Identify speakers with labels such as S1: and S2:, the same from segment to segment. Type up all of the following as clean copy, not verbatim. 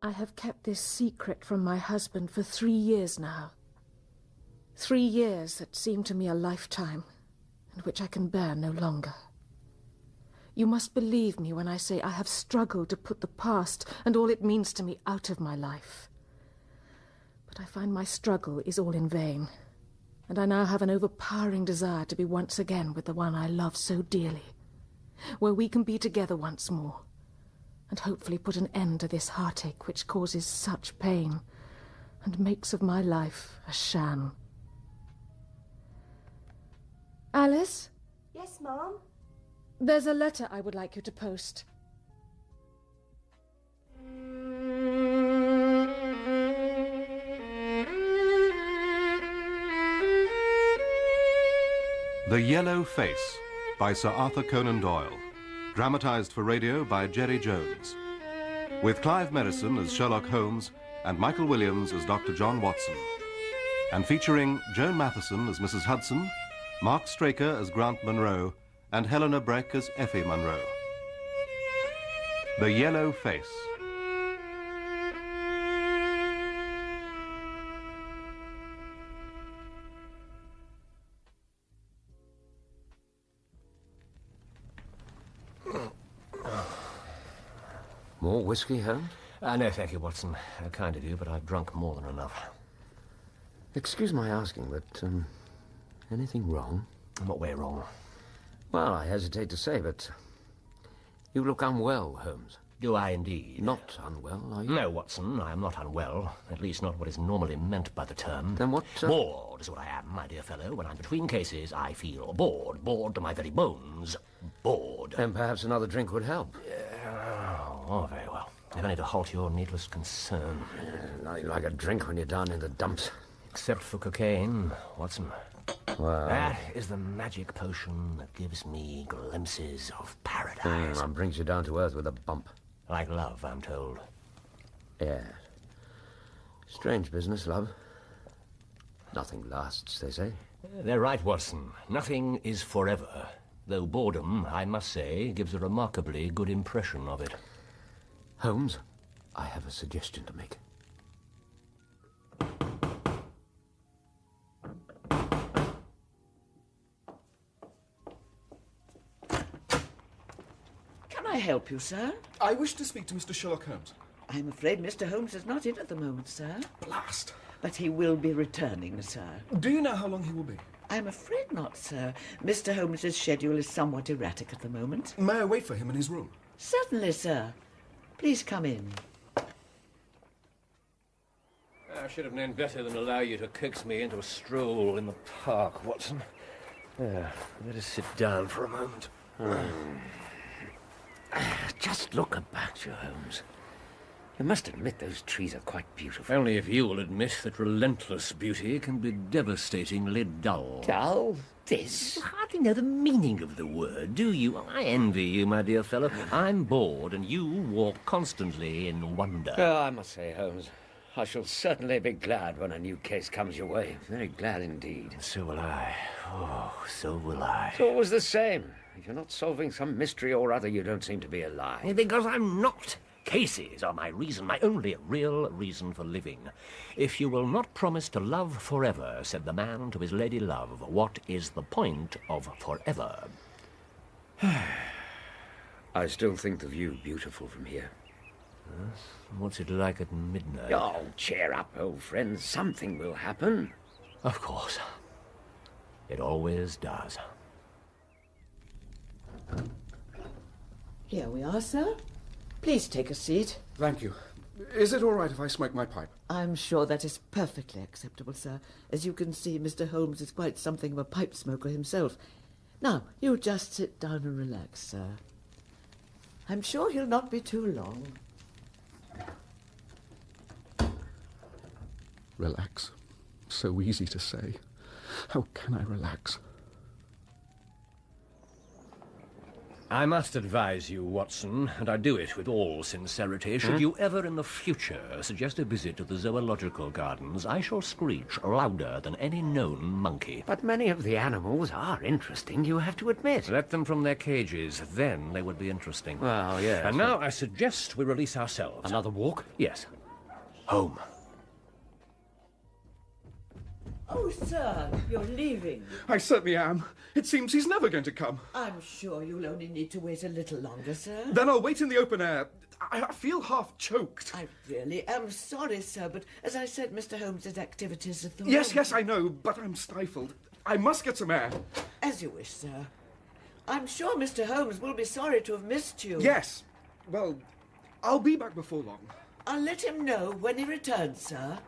S1: I have kept this secret from my husband for 3 years now. 3 years that seem to me a lifetime, and which I can bear no longer. You must believe me when I say I have struggled to put the past and all it means to me out of my life. But I find my struggle is all in vain, and I now have an overpowering desire to be once again with the one I love so dearly, where we can be together once more, and hopefully put an end to this heartache which causes such pain and makes of my life a sham. Alice?
S2: Yes, Mom?
S1: There's a letter I would like you to post.
S3: The Yellow Face by Sir Arthur Conan Doyle. Dramatized for radio by Jerry Jones. With Clive Merrison as Sherlock Holmes and Michael Williams as Dr. John Watson. And featuring Joan Matheson as Mrs. Hudson, Mark Straker as Grant Munro, and Helena Breck as Effie Munro. The Yellow Face.
S4: More whiskey, Holmes?
S5: No, thank you, Watson. Kind of you, but I've drunk more than enough.
S4: Excuse my asking, but, anything wrong?
S5: In what way wrong?
S4: Well, I hesitate to say, but you look unwell, Holmes.
S5: Do I indeed?
S4: Not unwell, are you?
S5: No, Watson, I am not unwell. At least not what is normally meant by the term.
S4: Then what...
S5: Bored is what I am, my dear fellow. When I'm between cases, I feel bored. Bored to my very bones. Bored.
S4: Then perhaps another drink would help.
S5: Oh, very well. If only to halt your needless concern.
S4: Like a drink when you're down in the dumps.
S5: Except for cocaine, Watson.
S4: Well...
S5: That is the magic potion that gives me glimpses of paradise.
S4: And brings you down to earth with a bump.
S5: Like love, I'm told.
S4: Yes. Strange business, love. Nothing lasts, they say.
S5: They're right, Watson. Nothing is forever. Though boredom, I must say, gives a remarkably good impression of it.
S4: Holmes, I have a suggestion to make.
S6: Can I help you, sir?
S7: I wish to speak to Mr. Sherlock Holmes.
S6: I'm afraid Mr. Holmes is not in at the moment, sir.
S7: Blast!
S6: But he will be returning, sir.
S7: Do you know how long he will be?
S6: I'm afraid not, sir. Mr. Holmes's schedule is somewhat erratic at the moment.
S7: May I wait for him in his room?
S6: Certainly, sir. Please come in.
S5: I should have known better than allow you to coax me into a stroll in the park, Watson. Let us sit down for a moment.
S4: Just look about you, Holmes. You must admit those trees are quite beautiful.
S5: Only if you will admit that relentless beauty can be devastatingly dull.
S4: Dull? This?
S5: You hardly know the meaning of the word, do you? I envy you, my dear fellow. I'm bored, and you walk constantly in wonder.
S4: Oh, I must say, Holmes, I shall certainly be glad when a new case comes your way. Very glad indeed.
S5: So will I. Oh, so will I.
S4: It's always the same. If you're not solving some mystery or other, you don't seem to be alive.
S5: Because I'm not. Cases are my reason, my only real reason for living. If you will not promise to love forever, said the man to his lady love, what is the point of forever?
S4: I still think the view beautiful from here.
S5: Yes? What's it like at midnight?
S4: Oh, cheer up, old friend. Something will happen.
S5: Of course. It always does.
S6: Here we are, sir. Please take a seat.
S7: Thank you. Is it all right if I smoke my pipe?
S6: I'm sure that is perfectly acceptable, sir. As you can see, Mr. Holmes is quite something of a pipe smoker himself. Now, you just sit down and relax, sir. I'm sure he'll not be too long.
S7: Relax. So easy to say. How can I relax?
S5: I must advise you, Watson, and I do it with all sincerity, should you ever in the future suggest a visit to the zoological gardens, I shall screech louder than any known monkey.
S4: But many of the animals are interesting, you have to admit.
S5: Let them from their cages, then they would be interesting.
S4: Well, yes.
S5: And now I suggest we release ourselves.
S4: Another walk?
S5: Yes. home.
S6: Oh, sir, you're leaving.
S7: I certainly am. It seems he's never going to come.
S6: I'm sure you'll only need to wait a little longer, sir.
S7: Then I'll wait in the open air. I feel half choked.
S6: I really am sorry, sir, but as I said, Mr. Holmes's activities at the moment...
S7: Yes, I know, but I'm stifled. I must get some air.
S6: As you wish, sir. I'm sure Mr. Holmes will be sorry to have missed you.
S7: Yes. Well, I'll be back before long.
S6: I'll let him know when he returns, sir.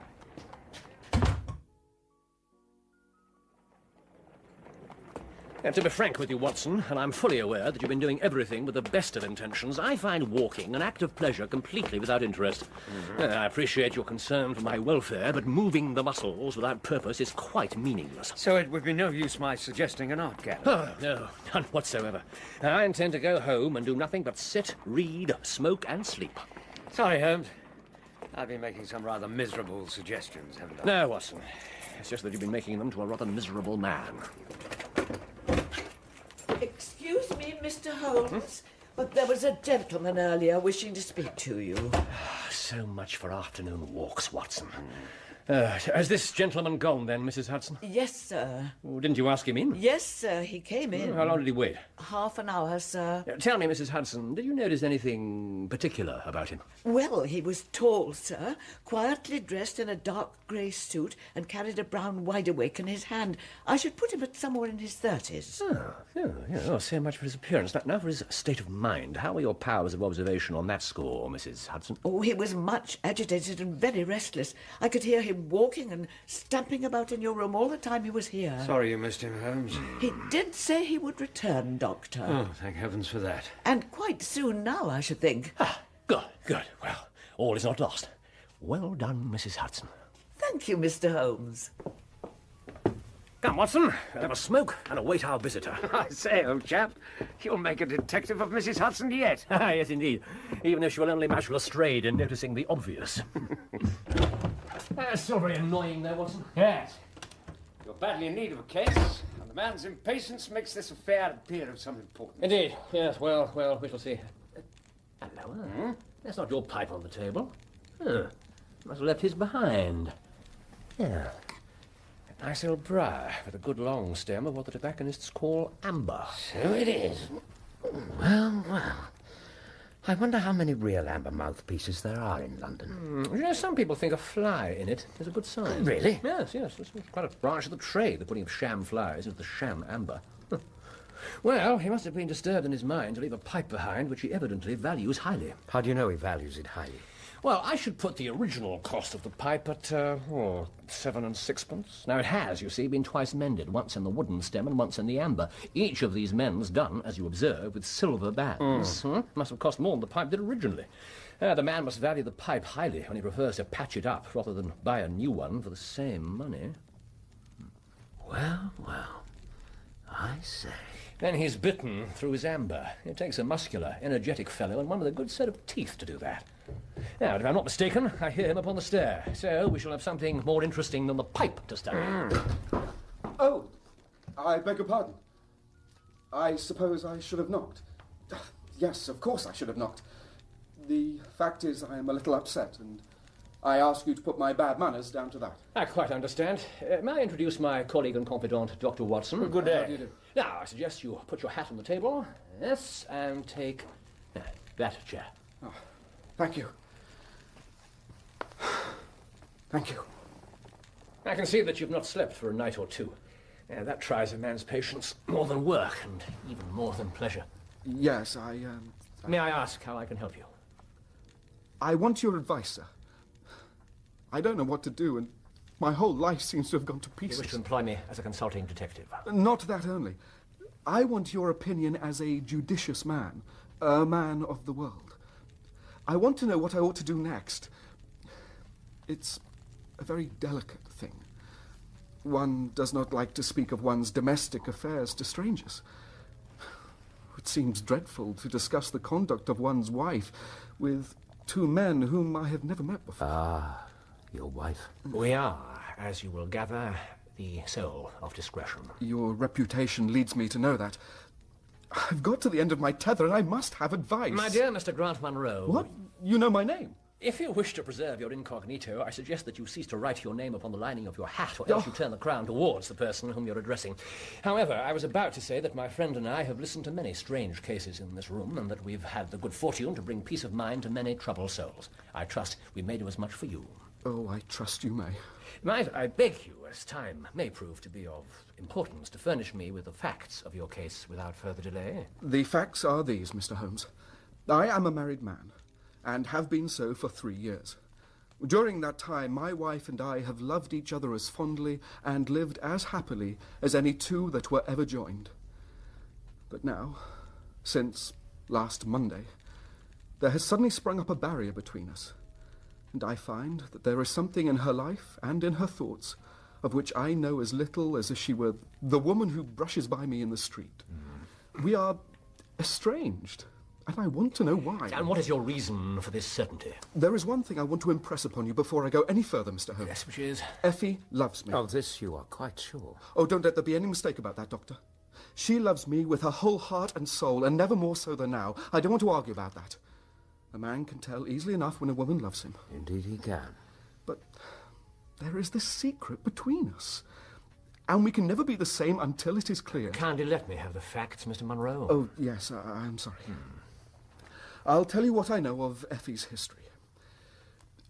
S5: To be frank with you, Watson, and I'm fully aware that you've been doing everything with the best of intentions, I find walking an act of pleasure completely without interest. I appreciate your concern for my welfare, but moving the muscles without purpose is quite meaningless.
S4: So it would be no use my suggesting an art gallery?
S5: Oh, no, none whatsoever. I intend to go home and do nothing but sit, read, smoke, and sleep.
S4: Sorry, Holmes. I've been making some rather miserable suggestions, haven't I?
S5: No, Watson. It's just that you've been making them to a rather miserable man.
S6: Excuse me, Mr. Holmes, but there was a gentleman earlier wishing to speak to you.
S5: So much for afternoon walks, Watson. Has this gentleman gone, then, Mrs. Hudson?
S6: Yes, sir.
S5: Oh, didn't you ask him in?
S6: Yes, sir, he came in.
S5: How long did he wait?
S6: Half an hour, sir.
S5: Tell me, Mrs. Hudson, did you notice anything particular about him?
S6: Well, he was tall, sir, quietly dressed in a dark grey suit and carried a brown wide-awake in his hand. I should put him at somewhere in his 30s.
S5: Oh, so much for his appearance. Now for his state of mind. How were your powers of observation on that score, Mrs. Hudson?
S6: Oh, he was much agitated and very restless. I could hear him walking and stamping about in your room all the time he was here.
S4: Sorry you missed him, Holmes.
S6: He did say he would return, Doctor.
S4: Oh, thank heavens for that.
S6: And quite soon now, I should think.
S5: Good. Well, all is not lost. Well done, Mrs. Hudson.
S6: Thank you, Mr. Holmes.
S5: Come, Watson, we'll have a smoke and await our visitor.
S4: I say, old chap, you'll make a detective of Mrs. Hudson yet.
S5: Yes, indeed. Even if she will only match Lestrade in noticing the obvious. Still very annoying there, Watson.
S4: Yes. You're badly in need of a case, and the man's impatience makes this affair appear of some importance.
S5: Indeed. Yes, well, we shall see. Hello, That's not your pipe on the table. Must have left his behind. Yeah. A nice old briar with a good long stem of what the tobacconists call amber.
S4: So it is. Well. I wonder how many real amber mouthpieces there are in London.
S5: You know, some people think a fly in it is a good sign.
S4: Really?
S5: Yes. It's quite a branch of the trade, the putting of sham flies into the sham amber. Well, he must have been disturbed in his mind to leave a pipe behind, which he evidently values highly.
S4: How do you know he values it highly?
S5: Well, I should put the original cost of the pipe at, 7 and 6pence. Now, it has, you see, been twice mended, once in the wooden stem and once in the amber. Each of these mends done, as you observe, with silver bands. Must have cost more than the pipe did originally. The man must value the pipe highly when he prefers to patch it up rather than buy a new one for the same money.
S4: Well, I say.
S5: Then he's bitten through his amber. It takes a muscular, energetic fellow and one with a good set of teeth to do that. Now, if I'm not mistaken, I hear him upon the stair. So we shall have something more interesting than the pipe to study.
S7: Oh, I beg your pardon. I suppose I should have knocked. Yes, of course I should have knocked. The fact is I am a little upset, and I ask you to put my bad manners down to that.
S5: I quite understand. May I introduce my colleague and confidant, Dr. Watson?
S4: Good day.
S7: How do you do?
S5: Now, I suggest you put your hat on the table. Yes, and take that chair.
S7: Oh, thank you. Thank you.
S5: I can see that you've not slept for a night or two. That tries a man's patience more than work and even more than pleasure.
S7: Yes,
S5: May I ask how I can help you?
S7: I want your advice, sir. I don't know what to do, and my whole life seems to have gone to
S5: You
S7: pieces.
S5: wish to employ me as a consulting detective?
S7: Not that only. I want your opinion as a judicious man, a man of the world. I want to know what I ought to do next. It's a very delicate thing. One does not like to speak of one's domestic affairs to strangers. It seems dreadful to discuss the conduct of one's wife with two men whom I have never met before.
S4: Ah, your wife.
S5: We are, as you will gather, the soul of discretion.
S7: Your reputation leads me to know that. I've got to the end of my tether and I must have advice.
S5: My dear Mr. Grant Munro...
S7: What? You know my name?
S5: If you wish to preserve your incognito, I suggest that you cease to write your name upon the lining of your hat, or else you turn the crown towards the person whom you're addressing. However, I was about to say that my friend and I have listened to many strange cases in this room, and that we've had the good fortune to bring peace of mind to many troubled souls. I trust we may do as much for you.
S7: Oh, I trust you may.
S5: Might I beg you, as time may prove to be of importance, to furnish me with the facts of your case without further delay?
S7: The facts are these, Mr. Holmes. I am a married man, and have been so for 3 years. During that time, my wife and I have loved each other as fondly and lived as happily as any two that were ever joined. But now, since last Monday, there has suddenly sprung up a barrier between us, and I find that there is something in her life and in her thoughts of which I know as little as if she were the woman who brushes by me in the street. We are estranged, and I want to know why.
S5: And what is your reason for this certainty?
S7: There is one thing I want to impress upon you before I go any further, Mr. Holmes.
S5: Yes, which is?
S7: Effie loves me.
S4: Of this you are quite sure.
S7: Oh, don't let there be any mistake about that, Doctor. She loves me with her whole heart and soul, and never more so than now. I don't want to argue about that. A man can tell easily enough when a woman loves him.
S4: Indeed he can.
S7: But there is this secret between us, and we can never be the same until it is clear.
S5: Kindly let me have the facts, Mr. Munro.
S7: Oh, yes, I'm sorry. I'll tell you what I know of Effie's history.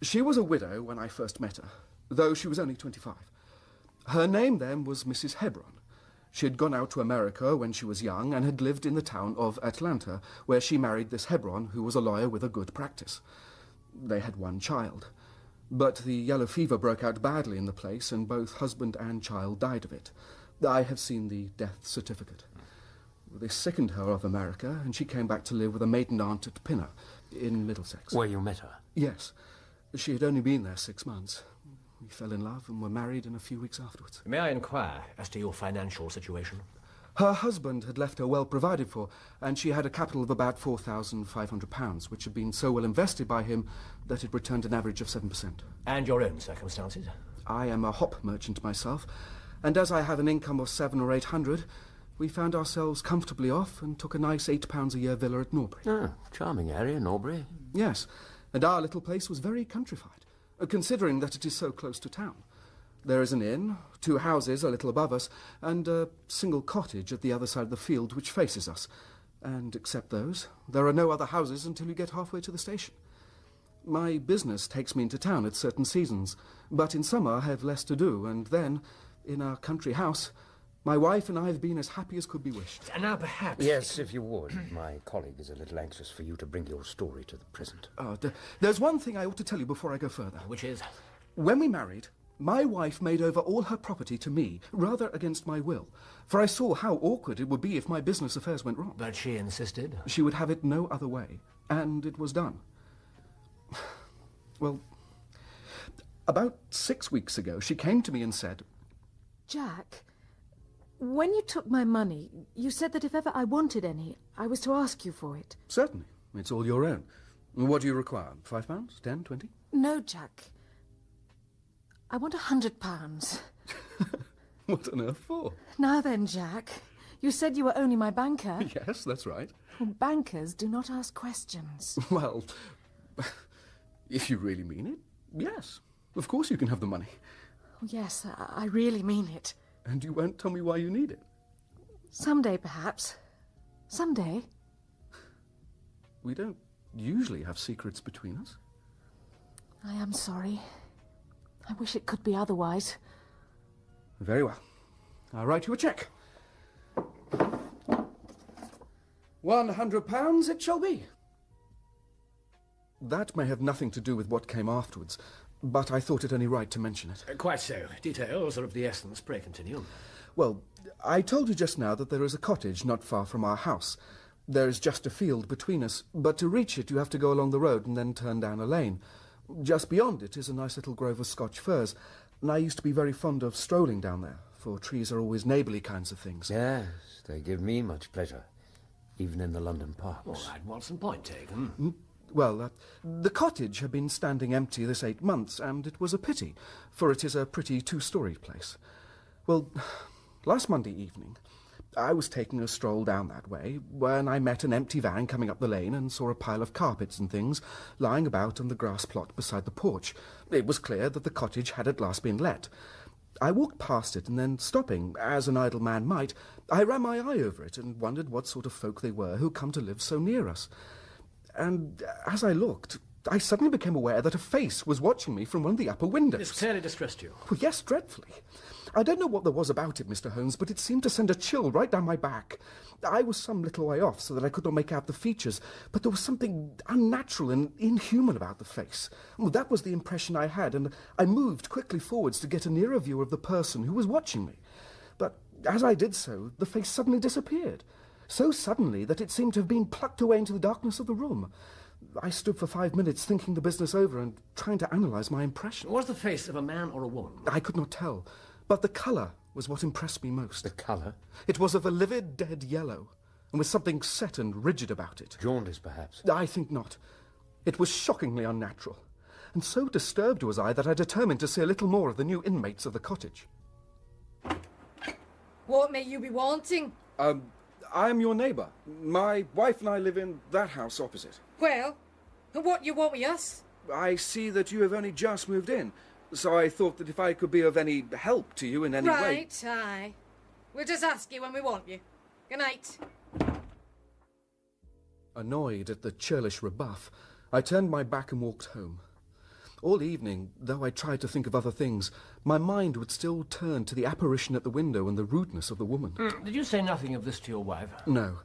S7: She was a widow when I first met her, though she was only 25. Her name then was Mrs. Hebron. She had gone out to America when she was young and had lived in the town of Atlanta, where she married this Hebron, who was a lawyer with a good practice. They had one child. But the yellow fever broke out badly in the place, and both husband and child died of it. I have seen the death certificate. They sickened her of America, and she came back to live with a maiden aunt at Pinner, in Middlesex.
S4: Where you met her?
S7: Yes. She had only been there 6 months. We fell in love and were married in a few weeks afterwards.
S5: May I inquire as to your financial situation?
S7: Her husband had left her well provided for, and she had a capital of about £4,500, which had been so well invested by him that it returned an average of 7%.
S5: And your own circumstances?
S7: I am a hop merchant myself, and as I have an income of 700 or 800, we found ourselves comfortably off and took a nice £8 a year villa at Norbury.
S4: Ah, charming area, Norbury.
S7: Yes, and our little place was very countrified, considering that it is so close to town. There is an inn, 2 houses a little above us, and a single cottage at the other side of the field which faces us. And except those, there are no other houses until you get halfway to the station. My business takes me into town at certain seasons, but in summer I have less to do, and then, in our country house, my wife and I have been as happy as could be wished.
S5: And now perhaps...
S4: Yes, if you would. My colleague is a little anxious for you to bring your story to the present.
S7: There's one thing I ought to tell you before I go further.
S5: Which is?
S7: When we married, my wife made over all her property to me, rather against my will, for I saw how awkward it would be if my business affairs went wrong.
S5: But she insisted?
S7: She would have it no other way, and it was done. Well, about 6 weeks ago, she came to me and said...
S1: Jack, when you took my money, you said that if ever I wanted any, I was to ask you for it.
S7: Certainly. It's all your own. What do you require? £5? 10? 20?
S1: No, Jack. I want £100.
S7: What on earth for?
S1: Now then, Jack, you said you were only my banker.
S7: Yes, that's right.
S1: Well, bankers do not ask questions.
S7: Well, if you really mean it, yes. Of course you can have the money.
S1: Oh, yes, I really mean it.
S7: And you won't tell me why you need it?
S1: Someday, perhaps. Someday.
S7: We don't usually have secrets between us.
S1: I am sorry. I wish it could be otherwise.
S7: Very well. I'll write you a cheque. £100 it shall be. That may have nothing to do with what came afterwards, but I thought it only right to mention it.
S5: Quite so. Details are of the essence. Pray continue.
S7: Well, I told you just now that there is a cottage not far from our house. There is just a field between us, but to reach it you have to go along the road and then turn down a lane. Just beyond it is a nice little grove of Scotch firs, and I used to be very fond of strolling down there, for trees are always neighbourly kinds of things.
S4: Yes, they give me much pleasure, even in the London parks.
S5: All right, Watson, point taken.
S7: Well, the cottage had been standing empty this 8 months, and it was a pity, for it is a pretty 2-storey place. Well, last Monday evening, I was taking a stroll down that way when I met an empty van coming up the lane and saw a pile of carpets and things lying about on the grass plot beside the porch. It was clear that the cottage had at last been let. I walked past it, and then, stopping, as an idle man might, I ran my eye over it and wondered what sort of folk they were who come to live so near us. And as I looked, I suddenly became aware that a face was watching me from one of the upper windows.
S5: This clearly distressed you.
S7: Well, yes, dreadfully. I don't know what there was about it, Mr. Holmes, but it seemed to send a chill right down my back. I was some little way off, so that I could not make out the features, but there was something unnatural and inhuman about the face. Well, that was the impression I had, and I moved quickly forwards to get a nearer view of the person who was watching me. But as I did so, the face suddenly disappeared. So suddenly that it seemed to have been plucked away into the darkness of the room. I stood for 5 minutes thinking the business over and trying to analyse my impression.
S5: Was the face of a man or a woman?
S7: I could not tell, but the colour was what impressed me most.
S4: The colour?
S7: It was of a livid dead yellow, and with something set and rigid about it.
S4: Jaundice, perhaps?
S7: I think not. It was shockingly unnatural, and so disturbed was I that I determined to see a little more of the new inmates of the cottage.
S2: What may you be wanting?
S7: I am your neighbour. My wife and I live in that house opposite.
S2: Well, what you want with us?
S7: I see that you have only just moved in, so I thought that if I could be of any help to you in any way...
S2: Right, aye. We'll just ask you when we want you. Good night.
S7: Annoyed at the churlish rebuff, I turned my back and walked home. All evening, though I tried to think of other things, my mind would still turn to the apparition at the window and the rudeness of the woman.
S5: Did you say nothing of this to your wife?
S7: No.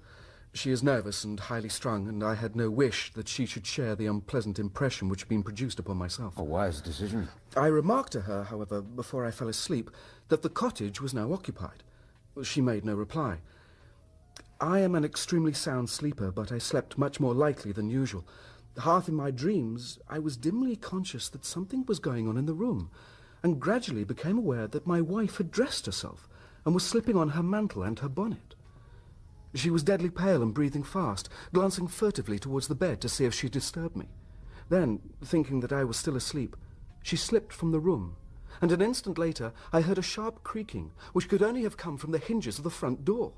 S7: She is nervous and highly strung, and I had no wish that she should share the unpleasant impression which had been produced upon myself.
S4: A wise decision.
S7: I remarked to her, however, before I fell asleep, that the cottage was now occupied. She made no reply. I am an extremely sound sleeper, but I slept much more lightly than usual. Half in my dreams, I was dimly conscious that something was going on in the room, and gradually became aware that my wife had dressed herself and was slipping on her mantle and her bonnet. She was deadly pale and breathing fast, glancing furtively towards the bed to see if she disturbed me. Then, thinking that I was still asleep, she slipped from the room, and an instant later I heard a sharp creaking, which could only have come from the hinges of the front door.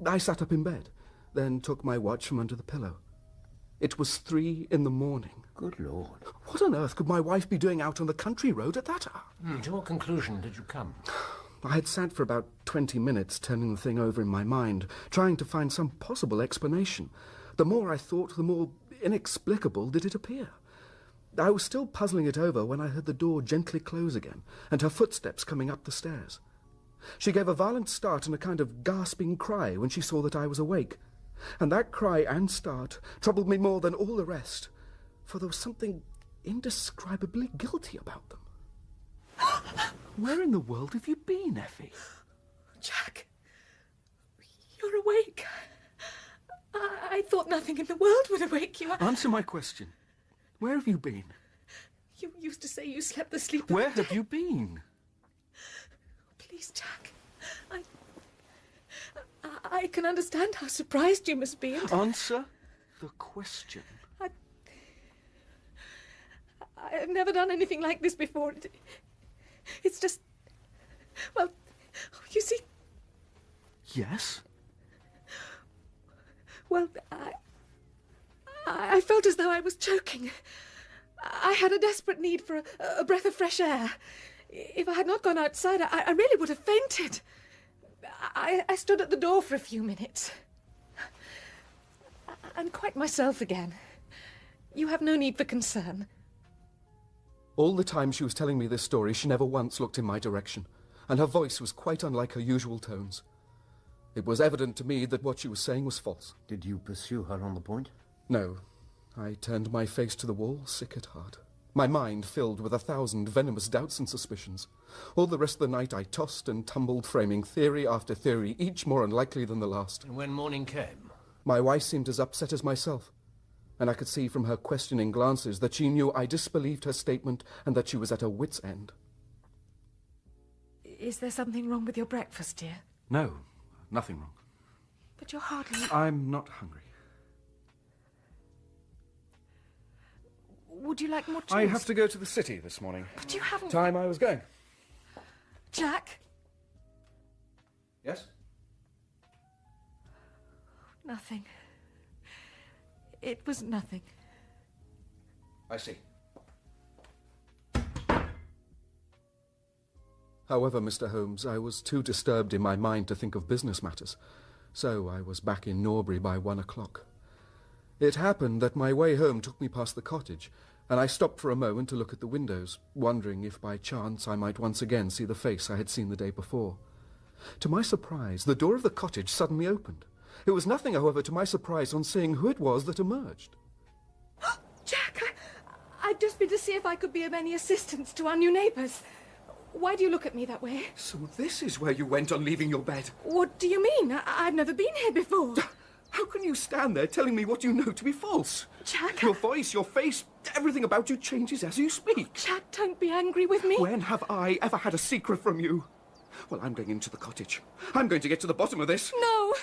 S7: I sat up in bed, then took my watch from under the pillow. It was 3 a.m.
S4: Good Lord.
S7: What on earth could my wife be doing out on the country road at that hour?
S5: To what conclusion did you come?
S7: I had sat for about 20 minutes turning the thing over in my mind, trying to find some possible explanation. The more I thought, the more inexplicable did it appear. I was still puzzling it over when I heard the door gently close again, and her footsteps coming up the stairs. She gave a violent start and a kind of gasping cry when she saw that I was awake, and that cry and start troubled me more than all the rest, for there was something indescribably guilty about them. Where in the world have you been, Effie?
S1: Jack, you're awake. I thought nothing in the world would awake you.
S7: Answer my question. Where have you been?
S1: You used to say you slept the sleep of
S7: Where
S1: the
S7: have you been?
S1: Please, Jack. I can understand how surprised you must be.
S7: Answer the question.
S1: I've never done anything like this before. It's just... Well, you see...
S7: Yes?
S1: Well, I felt as though I was choking. I had a desperate need for a breath of fresh air. If I had not gone outside, I really would have fainted. I stood at the door for a few minutes. I'm quite myself again. You have no need for concern.
S7: All the time she was telling me this story, she never once looked in my direction, and her voice was quite unlike her usual tones. It was evident to me that what she was saying was false.
S4: Did you pursue her on the point?
S7: No. I turned my face to the wall, sick at heart. My mind filled with 1,000 venomous doubts and suspicions. All the rest of the night I tossed and tumbled, framing theory after theory, each more unlikely than the last.
S5: And when morning came?
S7: My wife seemed as upset as myself, and I could see from her questioning glances that she knew I disbelieved her statement and that she was at her wit's end.
S1: Is there something wrong with your breakfast, dear?
S7: No, nothing wrong.
S1: But you're hardly...
S7: I'm not hungry.
S1: Would you like more toast?
S7: I have to go to the city this morning.
S1: But you haven't...
S7: Time I was going.
S1: Jack?
S7: Yes?
S1: Nothing. It was nothing.
S7: I see. However, Mr. Holmes, I was too disturbed in my mind to think of business matters, so I was back in Norbury by 1 o'clock. It happened that my way home took me past the cottage, and I stopped for a moment to look at the windows, wondering if by chance I might once again see the face I had seen the day before. To my surprise, the door of the cottage suddenly opened. It was nothing, however, to my surprise on seeing who it was that emerged.
S1: Jack, I've just been to see if I could be of any assistance to our new neighbours. Why do you look at me that way?
S7: So this is where you went on leaving your bed?
S1: What do you mean? I've never been here before.
S7: How can you stand there telling me what you know to be false?
S1: Jack...
S7: Your voice, your face, everything about you changes as you speak.
S1: Jack, don't be angry with me.
S7: When have I ever had a secret from you? Well, I'm going into the cottage. I'm going to get to the bottom of this.
S1: No.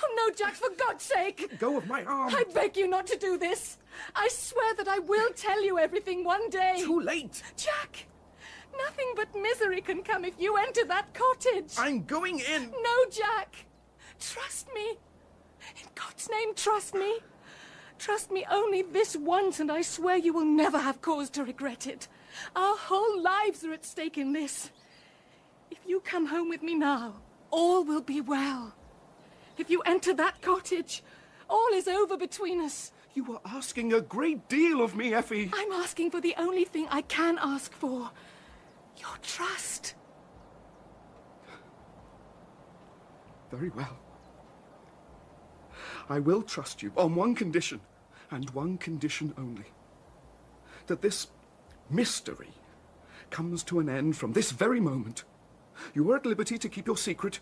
S1: Oh, no, Jack, for God's sake.
S7: Let go of my arm.
S1: I beg you not to do this. I swear that I will tell you everything one day.
S7: Too late.
S1: Jack, nothing but misery can come if you enter that cottage.
S7: I'm going in.
S1: No, Jack. Trust me. In God's name, trust me. Trust me only this once, and I swear you will never have cause to regret it. Our whole lives are at stake in this. If you come home with me now, all will be well. If you enter that cottage, all is over between us.
S7: You are asking a great deal of me, Effie.
S1: I'm asking for the only thing I can ask for. Your trust.
S7: Very well. I will trust you on one condition, and one condition only. That this mystery comes to an end from this very moment. You are at liberty to keep your secret,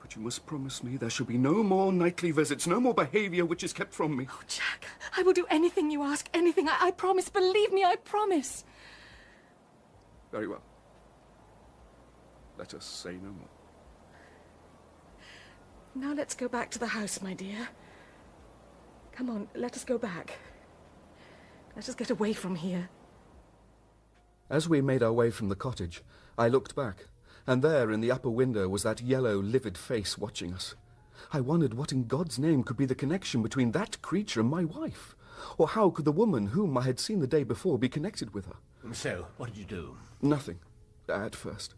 S7: but you must promise me there shall be no more nightly visits, no more behaviour which is kept from me.
S1: Oh, Jack, I will do anything you ask, anything. I promise. Believe me, I promise.
S7: Very well. Let us say no more.
S1: Now let's go back to the house, my dear. Come on, let us go back. Let us get away from here.
S7: As we made our way from the cottage, I looked back, and there in the upper window was that yellow, livid face watching us. I wondered what in God's name could be the connection between that creature and my wife, or how could the woman whom I had seen the day before be connected with her.
S5: So, what did you do?
S7: Nothing, at first.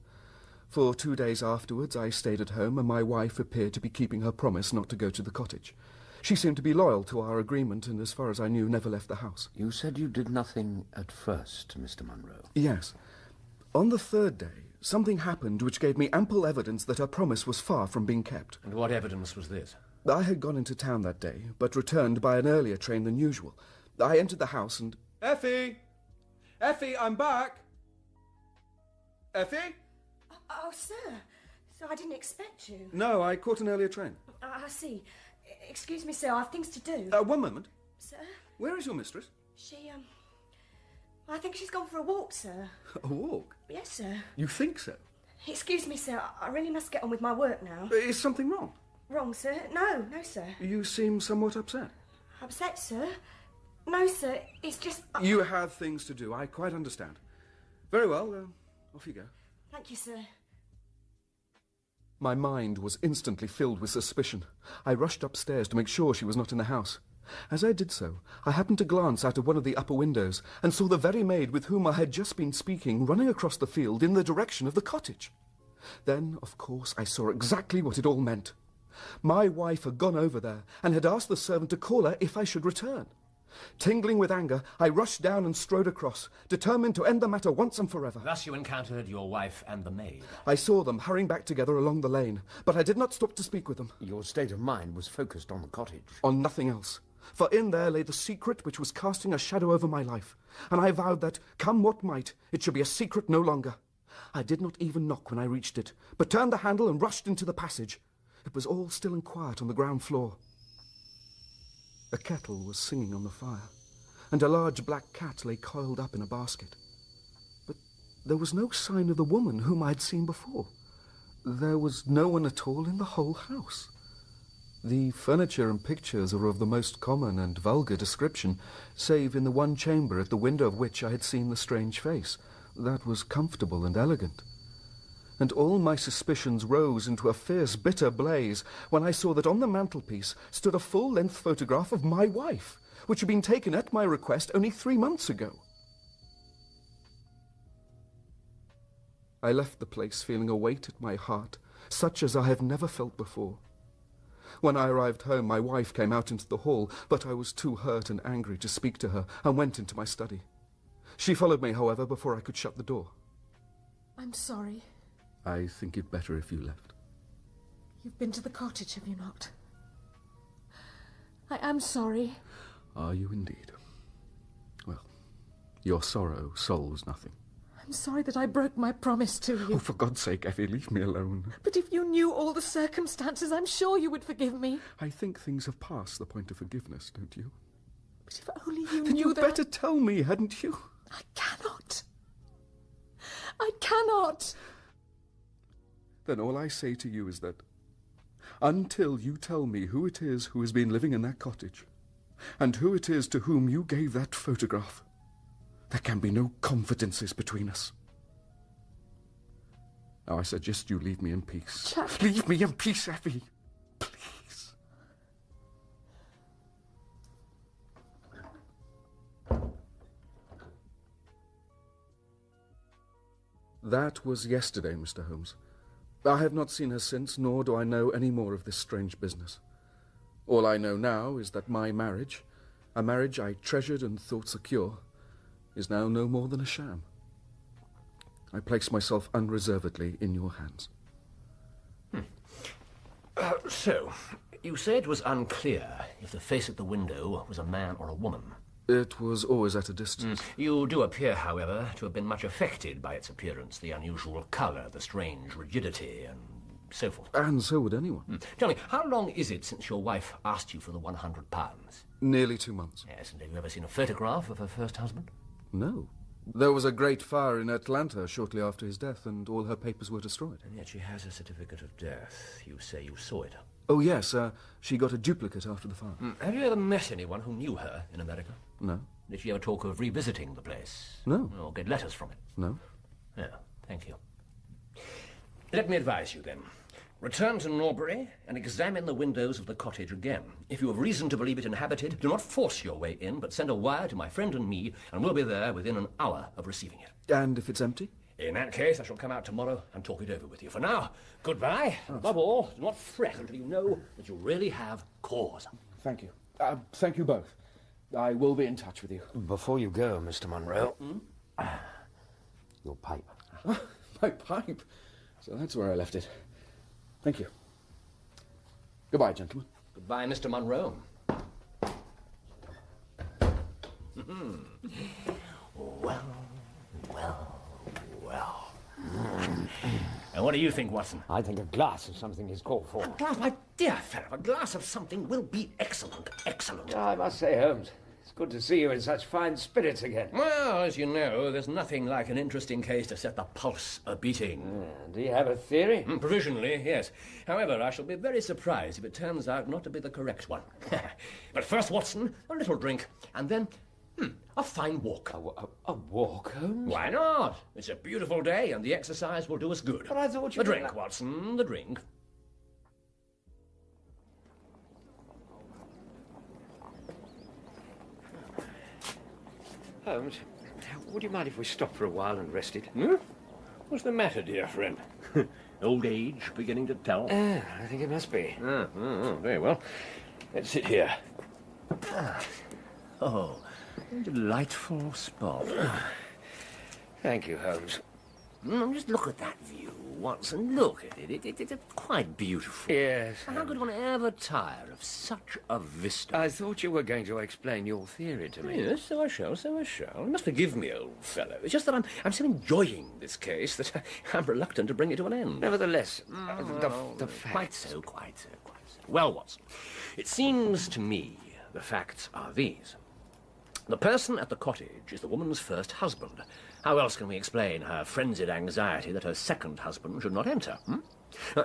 S7: For 2 days afterwards I stayed at home, and my wife appeared to be keeping her promise not to go to the cottage. She seemed to be loyal to our agreement, and as far as I knew, never left the house.
S4: You said you did nothing at first, Mr. Munro.
S7: Yes. On the 3rd day, something happened which gave me ample evidence that her promise was far from being kept.
S5: And what evidence was this?
S7: I had gone into town that day, but returned by an earlier train than usual. I entered the house and... Effie! Effie, I'm back! Effie?
S8: Oh, sir. So I didn't expect you.
S7: No, I caught an earlier train.
S8: I see. Excuse me, sir. I have things to do.
S7: One moment.
S8: Sir?
S7: Where is your mistress?
S8: She, I think she's gone for a walk, sir.
S7: A walk?
S8: Yes, sir.
S7: You think so?
S8: Excuse me, sir. I really must get on with my work now.
S7: Is something wrong?
S8: Wrong, sir? No, sir.
S7: You seem somewhat upset.
S8: Upset, sir? No, sir. It's just...
S7: You have things to do. I quite understand. Very well. Off you go.
S8: Thank you, sir.
S7: My mind was instantly filled with suspicion. I rushed upstairs to make sure she was not in the house. As I did so, I happened to glance out of one of the upper windows and saw the very maid with whom I had just been speaking running across the field in the direction of the cottage. Then, of course, I saw exactly what it all meant. My wife had gone over there and had asked the servant to call her if I should return. Tingling with anger, I rushed down and strode across, determined to end the matter once and forever.
S5: Thus you encountered your wife and the maid.
S7: I saw them hurrying back together along the lane, but I did not stop to speak with them.
S4: Your state of mind was focused on the cottage.
S7: On nothing else. For in there lay the secret which was casting a shadow over my life, and I vowed that, come what might, it should be a secret no longer. I did not even knock when I reached it, but turned the handle and rushed into the passage. It was all still and quiet on the ground floor. A kettle was singing on the fire, and a large black cat lay coiled up in a basket. But there was no sign of the woman whom I had seen before. There was no one at all in the whole house. The furniture and pictures were of the most common and vulgar description, save in the one chamber at the window of which I had seen the strange face. That was comfortable and elegant. And all my suspicions rose into a fierce, bitter blaze when I saw that on the mantelpiece stood a full-length photograph of my wife, which had been taken at my request only 3 months ago. I left the place feeling a weight at my heart, such as I have never felt before. When I arrived home, my wife came out into the hall, but I was too hurt and angry to speak to her and went into my study. She followed me, however, before I could shut the door.
S1: I'm sorry.
S7: I think it better if you left.
S1: You've been to the cottage, have you not? I am sorry.
S7: Are you indeed? Well, your sorrow solves nothing.
S1: I'm sorry that I broke my promise to you.
S7: Oh, for God's sake, Effie, leave me alone.
S1: But if you knew all the circumstances, I'm sure you would forgive me.
S7: I think things have passed the point of forgiveness, don't you?
S1: But if only you
S7: Then
S1: knew
S7: you'd
S1: that...
S7: better tell me, hadn't you?
S1: I cannot. I cannot.
S7: Then all I say to you is that until you tell me who it is who has been living in that cottage, and who it is to whom you gave that photograph, there can be no confidences between us. Now I suggest you leave me in peace.
S1: Jack.
S7: Leave me in peace, Effie. Please. That was yesterday, Mr. Holmes. I have not seen her since, nor do I know any more of this strange business. All I know now is that my marriage, a marriage I treasured and thought secure, is now no more than a sham. I place myself unreservedly in your hands.
S5: So, you say it was unclear if the face at the window was a man or a woman.
S7: It was always at a distance.
S5: You do appear, however, to have been much affected by its appearance, the unusual colour, the strange rigidity, and so forth.
S7: And so would anyone.
S5: Tell me, how long is it since your wife asked you for the £100?
S7: Nearly 2 months.
S5: Yes, and have you ever seen a photograph of her first husband?
S7: No. There was a great fire in Atlanta shortly after his death, and all her papers were destroyed.
S5: And yet she has a certificate of death. You say you saw it.
S7: Oh, yes, she got a duplicate after the fire.
S5: Have you ever met anyone who knew her in America?
S7: No.
S5: Did she ever talk of revisiting the place?
S7: No.
S5: Or get letters from it?
S7: No.
S5: Yeah, thank you. Let me advise you, then. Return to Norbury and examine the windows of the cottage again. If you have reason to believe it inhabited, do not force your way in, but send a wire to my friend and me, and we'll be there within an hour of receiving it.
S7: And if it's empty?
S5: In that case, I shall come out tomorrow and talk it over with you. For now, goodbye. Above all, do not fret until you know that you really have cause.
S7: Thank you. Thank you both. I will be in touch with you.
S4: Before you go, Mr. Munro, your pipe.
S7: My pipe? So that's where I left it. Thank you. Goodbye, gentlemen.
S5: Goodbye, Mr. Munro. Well. And what do you think, Watson?
S4: I think a glass of something is called for.
S5: A glass, my dear fellow, a glass of something will be excellent, excellent.
S4: I must say, Holmes, it's good to see you in such fine spirits again.
S5: Well, as you know, there's nothing like an interesting case to set the pulse a-beating.
S4: Do you have a theory?
S5: Provisionally, yes. However, I shall be very surprised if it turns out not to be the correct one. But first, Watson, a little drink, and then a fine walk.
S4: A walk, Holmes?
S5: Why not? It's a beautiful day, and the exercise will do us good.
S4: But I thought you...
S5: The drink, Watson, the drink.
S4: Holmes, would you mind if we stop for a while and rested?
S5: What's the matter, dear friend? Old age beginning to tell?
S4: I think it must be.
S5: Very well. Let's sit here. Oh, a delightful spot.
S4: Thank you, Holmes.
S5: Just look at that view, Watson. Look at it. It's quite beautiful.
S4: Yes.
S5: How could one ever tire of such a vista?
S4: I thought you were going to explain your theory to me.
S5: Yes, so I shall. You must forgive me, old fellow. It's just that I'm so enjoying this case that I'm reluctant to bring it to an end.
S4: Nevertheless, the facts...
S5: Quite so. Well, Watson, it seems to me the facts are these. The person at the cottage is the woman's first husband. How else can we explain her frenzied anxiety that her second husband should not enter?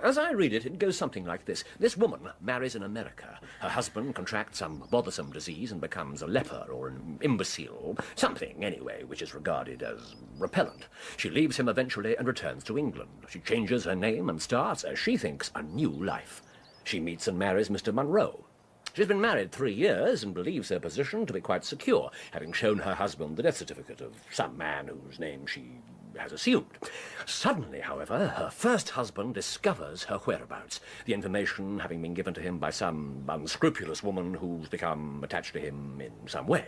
S5: As I read it, it goes something like this. This woman marries in America. Her husband contracts some bothersome disease and becomes a leper or an imbecile. Something, anyway, which is regarded as repellent. She leaves him eventually and returns to England. She changes her name and starts, as she thinks, a new life. She meets and marries Mr. Munro. She's been married 3 years and believes her position to be quite secure, having shown her husband the death certificate of some man whose name she has assumed. Suddenly, however, her first husband discovers her whereabouts, the information having been given to him by some unscrupulous woman who's become attached to him in some way.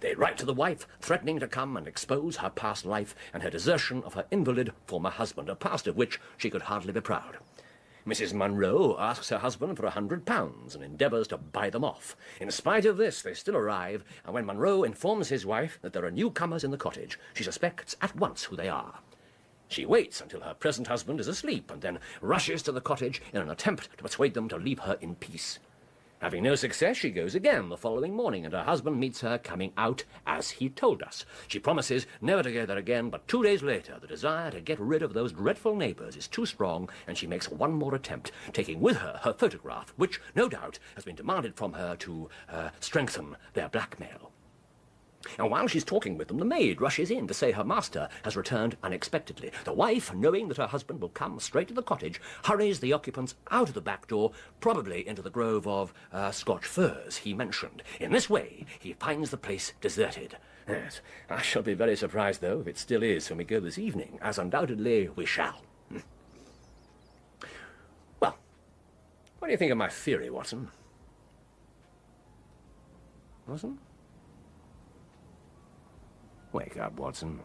S5: They write to the wife, threatening to come and expose her past life and her desertion of her invalid former husband, a past of which she could hardly be proud. Mrs. Munro asks her husband for £100 and endeavours to buy them off. In spite of this, they still arrive, and when Munro informs his wife that there are newcomers in the cottage, she suspects at once who they are. She waits until her present husband is asleep and then rushes to the cottage in an attempt to persuade them to leave her in peace. Having no success, she goes again the following morning, and her husband meets her coming out as he told us. She promises never to go there again, but 2 days later, the desire to get rid of those dreadful neighbours is too strong, and she makes one more attempt, taking with her her photograph, which, no doubt, has been demanded from her to strengthen their blackmail. And while she's talking with them, the maid rushes in to say her master has returned unexpectedly. The wife, knowing that her husband will come straight to the cottage, hurries the occupants out of the back door, probably into the grove of Scotch firs he mentioned. In this way, he finds the place deserted. Yes, I shall be very surprised, though, if it still is when we go this evening, as undoubtedly we shall. Well, what do you think of my theory, Watson? Watson? Wake up, Watson.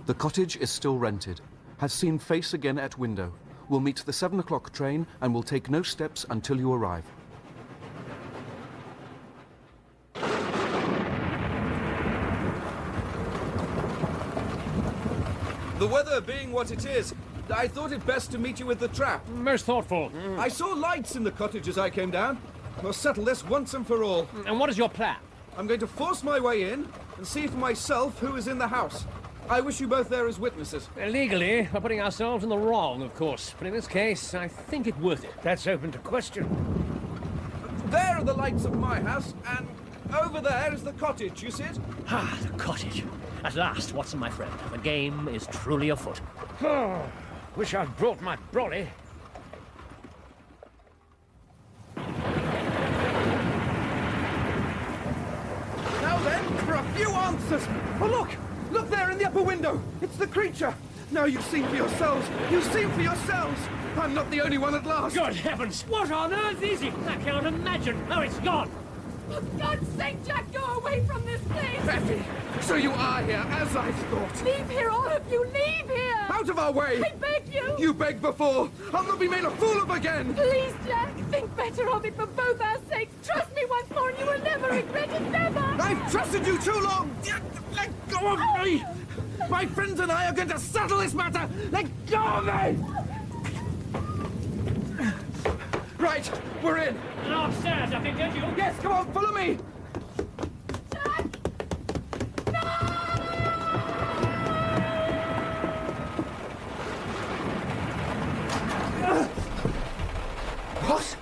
S7: The cottage is still rented. Has seen face again at window. Will meet the 7 o'clock train and will take no steps until you arrive.
S9: The weather being what it is, I thought it best to meet you with the trap.
S5: Most thoughtful.
S9: I saw lights in the cottage as I came down. We'll settle this once and for all.
S5: And what is your plan?
S9: I'm going to force my way in and see for myself who is in the house. I wish you both there as witnesses.
S5: Legally, we're putting ourselves in the wrong, of course. But in this case, I think it worth it.
S10: That's open to question.
S9: There are the lights of my house, and over there is the cottage. You see it?
S5: Ah, the cottage. At last, Watson, my friend. The game is truly afoot.
S10: Oh, wish I'd brought my brolly.
S9: Now then, for a few answers. Oh, look! Look there in the upper window. It's the creature. Now you've seen for yourselves. You've seen for yourselves. I'm not the only one at last.
S5: Good heavens! What on earth is it? I can't imagine. Oh, it's gone.
S2: For God's sake, Jack, go away from this place!
S9: Effie, so you are here, as I thought.
S2: Leave here, all of you! Leave here!
S9: Out of our way!
S2: I beg you!
S9: You begged before. I'll not be made a fool of again.
S2: Please, Jack, think better of it for both our sakes. Trust me once more and you will never regret it, never!
S9: I've trusted you too long. Let go of me! My friends and I are going to settle this matter. Let go of me! Right, we're in.
S5: Upstairs, I think, don't you?
S9: Yes, come on, follow me.
S2: Jack! No!
S5: What?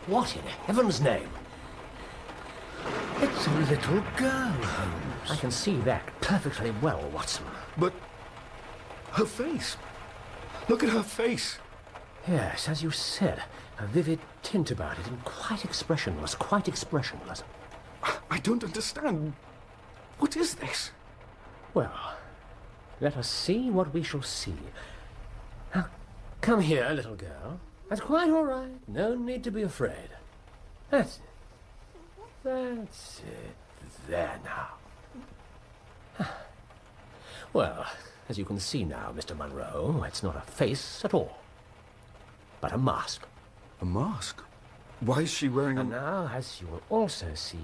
S5: What in heaven's name?
S4: It's a little girl, Holmes.
S5: I can see that perfectly well, Watson.
S7: But her face. Look at her face.
S5: Yes, as you said, a vivid tint about it, and quite expressionless, quite expressionless.
S7: I don't understand. What is this?
S5: Well, let us see what we shall see. Now, come here, little girl. That's quite all right. No need to be afraid. That's it. That's it. There now. Well, as you can see now, Mr. Munro, it's not a face at all, but a mask.
S7: A mask? Why is she wearing
S5: And now, as you will also see,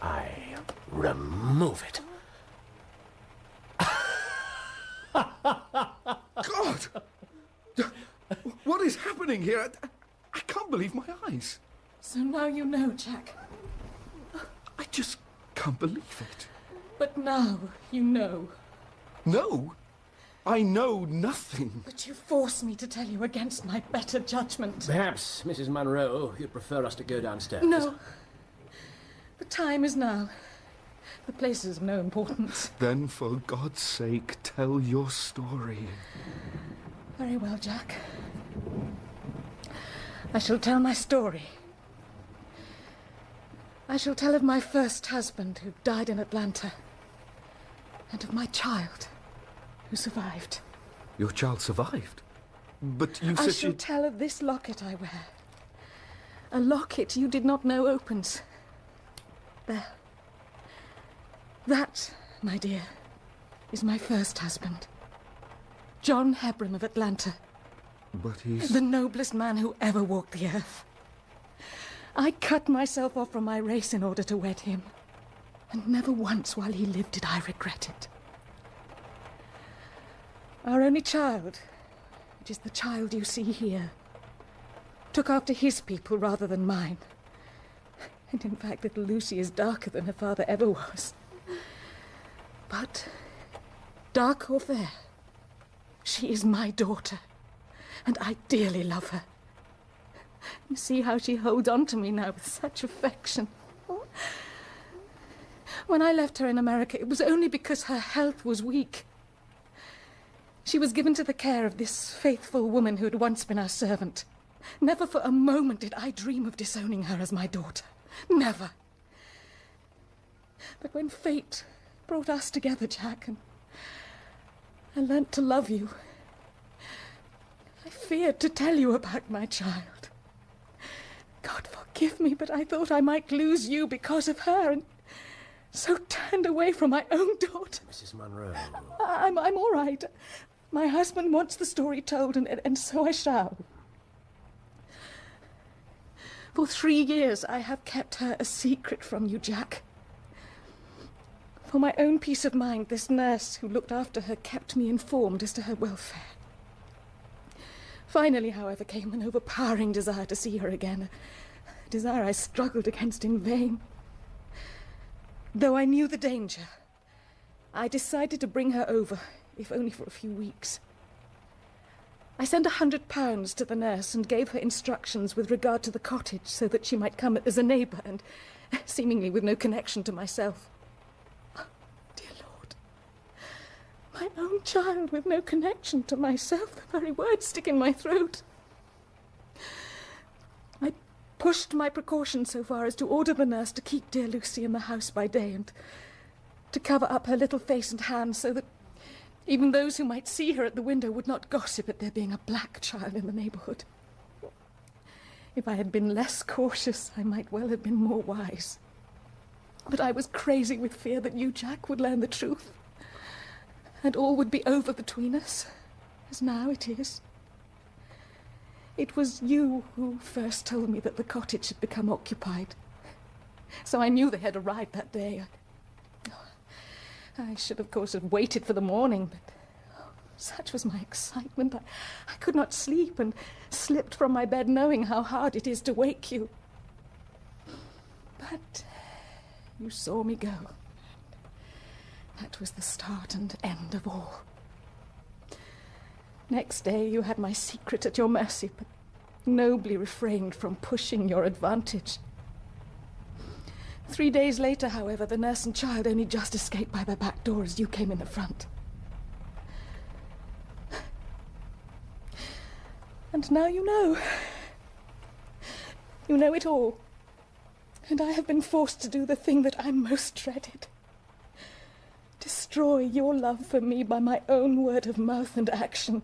S5: I remove it.
S7: God! What is happening here? I can't believe my eyes.
S1: So now you know, Jack.
S7: I just can't believe it.
S1: But now you know.
S7: No, I know nothing.
S1: But you force me to tell you against my better judgment.
S5: Perhaps, Mrs. Munro, you'd prefer us to go downstairs.
S1: No. The time is now. The place is of no importance.
S7: Then, for God's sake, tell your story.
S1: Very well, Jack. I shall tell my story. I shall tell of my first husband who died in Atlanta, and of my child who survived.
S7: Your child survived? But you said
S1: I shall tell of this locket I wear. A locket you did not know opens. There. That, my dear, is my first husband. John Hebron of Atlanta.
S7: But he's...
S1: the noblest man who ever walked the earth. I cut myself off from my race in order to wed him. And never once while he lived did I regret it. Our only child, which is the child you see here, took after his people rather than mine. And in fact, little Lucy is darker than her father ever was. But, dark or fair, she is my daughter, and I dearly love her. You see how she holds on to me now with such affection. When I left her in America, it was only because her health was weak. She was given to the care of this faithful woman who had once been our servant. Never for a moment did I dream of disowning her as my daughter. Never. But when fate brought us together, Jack, and I learnt to love you, I feared to tell you about my child. God forgive me, but I thought I might lose you because of her, and so turned away from my own daughter.
S5: Mrs. Munro.
S1: I'm all right. My husband wants the story told, and so I shall. For 3 years I have kept her a secret from you, Jack. For my own peace of mind, this nurse who looked after her kept me informed as to her welfare. Finally, however, came an overpowering desire to see her again, a desire I struggled against in vain. Though I knew the danger, I decided to bring her over, if only for a few weeks. I sent £100 to the nurse and gave her instructions with regard to the cottage so that she might come as a neighbour and seemingly with no connection to myself. My own child with no connection to myself. The very words stick in my throat. I pushed my precautions so far as to order the nurse to keep dear Lucy in the house by day and to cover up her little face and hands so that even those who might see her at the window would not gossip at there being a black child in the neighbourhood. If I had been less cautious, I might well have been more wise. But I was crazy with fear that you, Jack, would learn the truth. And all would be over between us, as now it is. It was you who first told me that the cottage had become occupied. So I knew they had arrived that day. I should, of course, have waited for the morning, but such was my excitement. I could not sleep and slipped from my bed knowing how hard it is to wake you. But you saw me go. That was the start and end of all. Next day you had my secret at your mercy, but nobly refrained from pushing your advantage. 3 days later, however, the nurse and child only just escaped by the back door as you came in the front. And now you know. You know it all. And I have been forced to do the thing that I most dreaded. Destroy your love for me by my own word of mouth and action.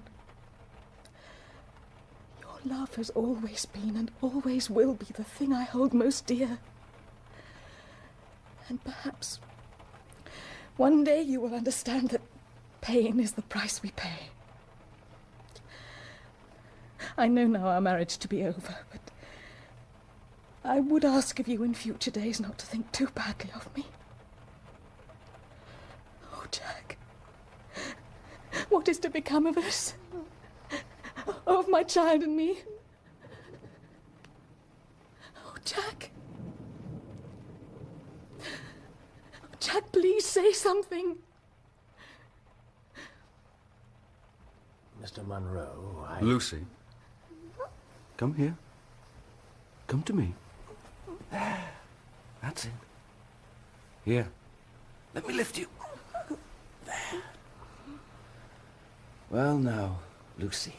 S1: Your love has always been and always will be the thing I hold most dear. And perhaps one day you will understand that pain is the price we pay. I know now our marriage to be over, but I would ask of you in future days not to think too badly of me. Jack, what is to become of us? Of my child and me? Oh, Jack. Jack, please say something.
S5: Mr. Munro,
S7: Lucy, come here. Come to me. That's it. Here, let me lift you. There. Well now, Lucy.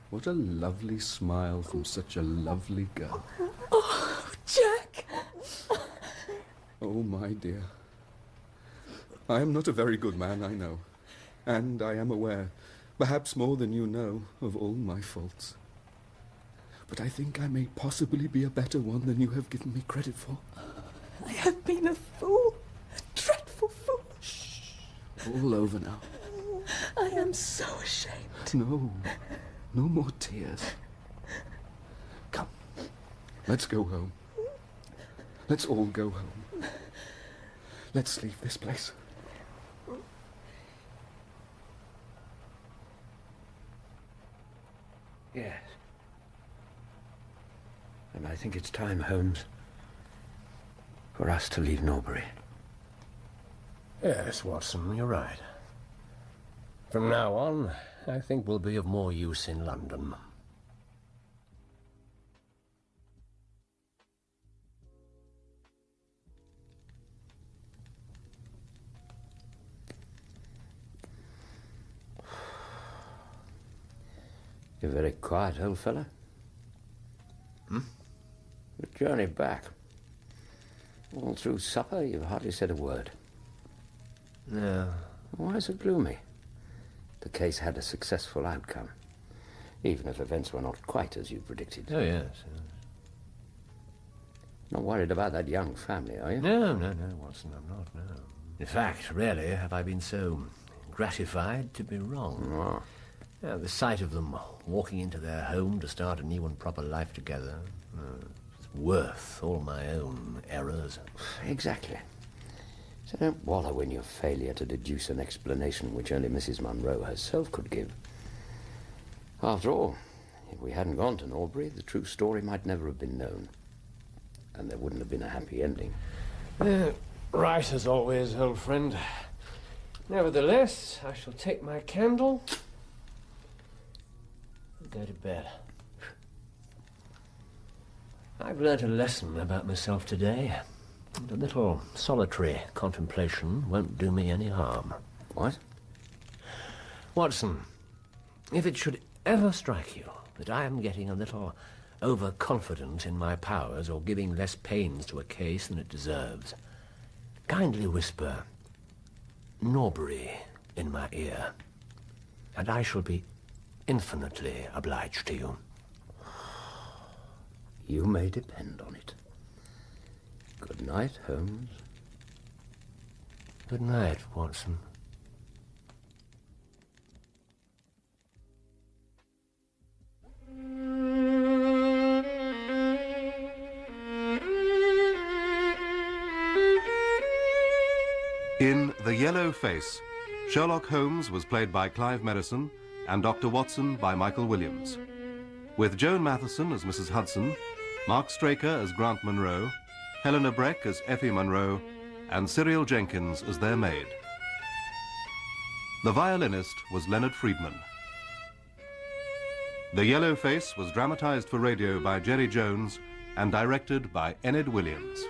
S7: What a lovely smile from such a lovely girl.
S1: Oh, Jack!
S7: Oh, my dear. I am not a very good man, I know. And I am aware, perhaps more than you know, of all my faults. But I think I may possibly be a better one than you have given me credit for.
S1: I have been a fool. A dreadful fool.
S7: Shh. All over now.
S1: I am so ashamed.
S7: No. No more tears. Come. Let's go home. Let's all go home. Let's leave this place.
S4: Yes. And I think it's time, Holmes, for us to leave Norbury.
S5: Yes, Watson, you're right. From now on, I think we'll be of more use in London.
S4: You're very quiet, old fella. The journey back. All through supper, you've hardly said a word.
S5: No.
S4: Why so gloomy? The case had a successful outcome, even if events were not quite as you predicted.
S5: Oh, yes.
S4: Not worried about that young family, are you?
S5: No, Watson, I'm not, no. In fact, rarely have I been so gratified to be wrong.
S4: Oh.
S5: The sight of them walking into their home to start a new and proper life together, it's worth all my own errors.
S4: Exactly. So don't wallow in your failure to deduce an explanation which only Mrs. Munro herself could give. After all, if we hadn't gone to Norbury, the true story might never have been known. And there wouldn't have been a happy ending.
S5: Right as always, old friend. Nevertheless, I shall take my candle and go to bed. I've learnt a lesson about myself today. And a little solitary contemplation won't do me any harm.
S4: What?
S5: Watson, if it should ever strike you that I am getting a little overconfident in my powers or giving less pains to a case than it deserves, kindly whisper Norbury in my ear, and I shall be infinitely obliged to you.
S4: You may depend on it. Good night, Holmes.
S5: Good night, Watson.
S3: In The Yellow Face, Sherlock Holmes was played by Clive Merrison and Dr. Watson by Michael Williams, with Joan Matheson as Mrs. Hudson, Mark Straker as Grant Munro, Helena Breck as Effie Munro, and Cyril Jenkins as their maid. The violinist was Leonard Friedman. The Yellow Face was dramatized for radio by Jerry Jones and directed by Enid Williams.